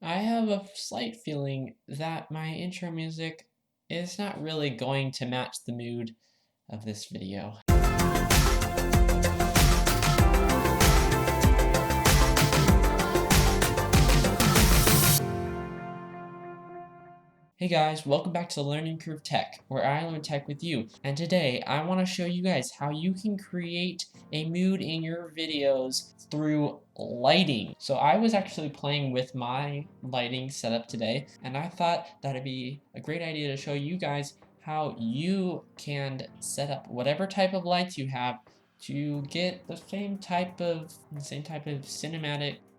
I have a slight feeling that my intro music is not really going to match the mood of this video. Hey guys, welcome back to Learning Curve Tech, where I learn tech with you. And today, I want to show you guys how you can create a mood in your videos through lighting. So I was actually playing with my lighting setup today, and I thought that'd be a great idea to show you guys how you can set up whatever type of lights you have to get the same type of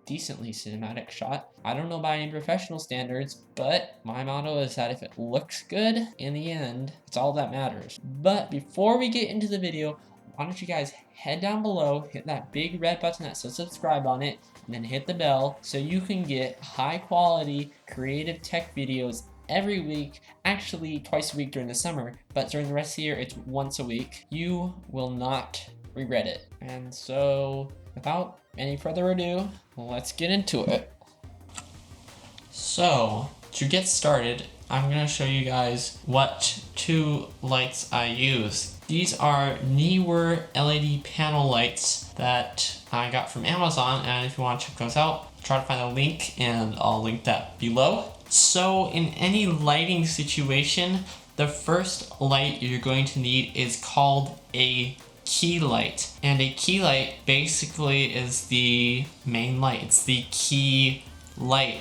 decently cinematic shot. I don't know by any professional standards, but my motto is that if it looks good, in the end, it's all that matters. But before we get into the video, why don't you guys head down below, hit that big red button that says subscribe on it, and then hit the bell so you can get high quality creative tech videos every week, actually twice a week during the summer, but during the rest of the year, it's once a week. You will not regret it. And so, without any further ado, let's get into it. So, to get started, I'm going to show you guys what two lights I use. These are Neewer LED Panel lights that I got from Amazon, and if you want to check those out, try to find a link, and I'll link that below. So, in any lighting situation, the first light you're going to need is called a key light, and a key light basically is the main light. It's the key light.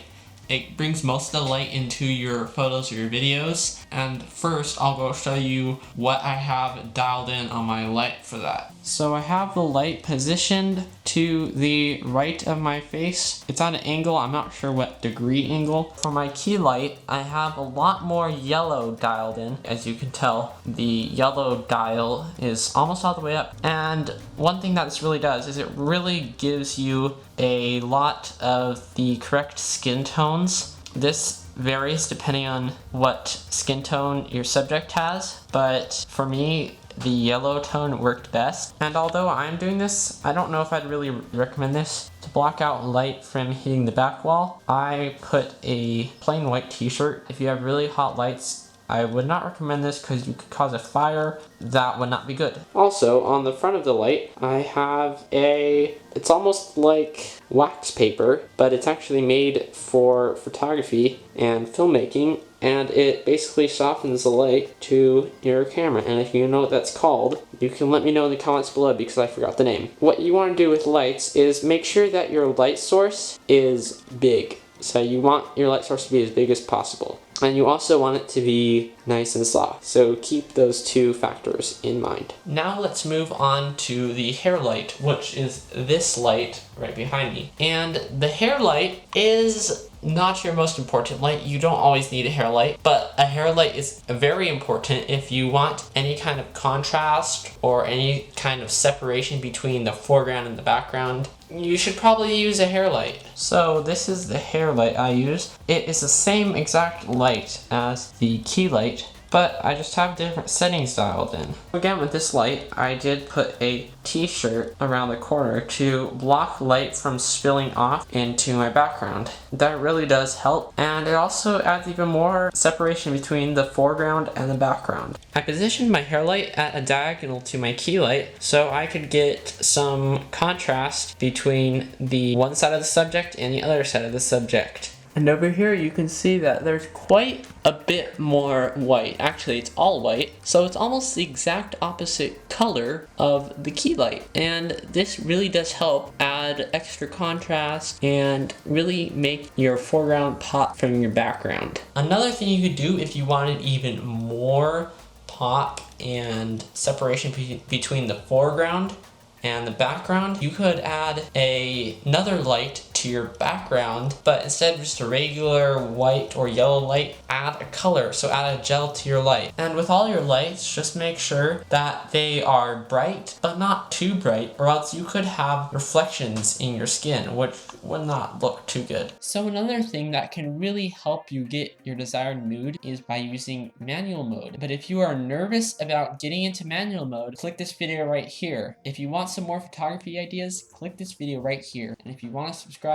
It brings most of the light into your photos or your videos, and first I'll go show you what I have dialed in on my light for that. So I have the light positioned to the right of my face. It's at an angle, I'm not sure what degree angle. For my key light, I have a lot more yellow dialed in. As you can tell, the yellow dial is almost all the way up. And one thing that this really does is it really gives you a lot of the correct skin tones. This varies depending on what skin tone your subject has, but for me, the yellow tone worked best. And although I'm doing this, I don't know if I'd really recommend this. To block out light from hitting the back wall, I put a plain white t-shirt. If you have really hot lights, I would not recommend this because you could cause a fire. That would not be good. Also, on the front of the light, I have it's almost like wax paper, but it's actually made for photography and filmmaking, and it basically softens the light to your camera. And if you know what that's called, you can let me know in the comments below because I forgot the name. What you want to do with lights is make sure that your light source is big. So you want your light source to be as big as possible. And you also want it to be nice and soft. So keep those two factors in mind. Now let's move on to the hair light, which is this light right behind me. And the hair light is not your most important light. You don't always need a hair light, but a hair light is very important if you want any kind of contrast or any kind of separation between the foreground and the background. You should probably use a hair light. So this is the hair light I use. It is the same exact light as the key light, but I just have different settings dialed in. Again, with this light, I did put a t-shirt around the corner to block light from spilling off into my background. That really does help, and it also adds even more separation between the foreground and the background. I positioned my hair light at a diagonal to my key light so I could get some contrast between the one side of the subject and the other side of the subject. And over here you can see that there's quite a bit more white. Actually, it's all white, so it's almost the exact opposite color of the key light. And this really does help add extra contrast and really make your foreground pop from your background. Another thing you could do if you wanted even more pop and separation between the foreground and the background, you could add another light to your background, but instead of just a regular white or yellow light, add a color, so add a gel to your light. And with all your lights, just make sure that they are bright, but not too bright, or else you could have reflections in your skin, which would not look too good. So another thing that can really help you get your desired mood is by using manual mode. But if you are nervous about getting into manual mode, click this video right here. If you want some more photography ideas, click this video right here. And if you want to subscribe,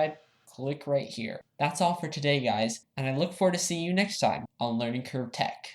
click right here. That's all for today, guys, and I look forward to seeing you next time on Learning Curve Tech.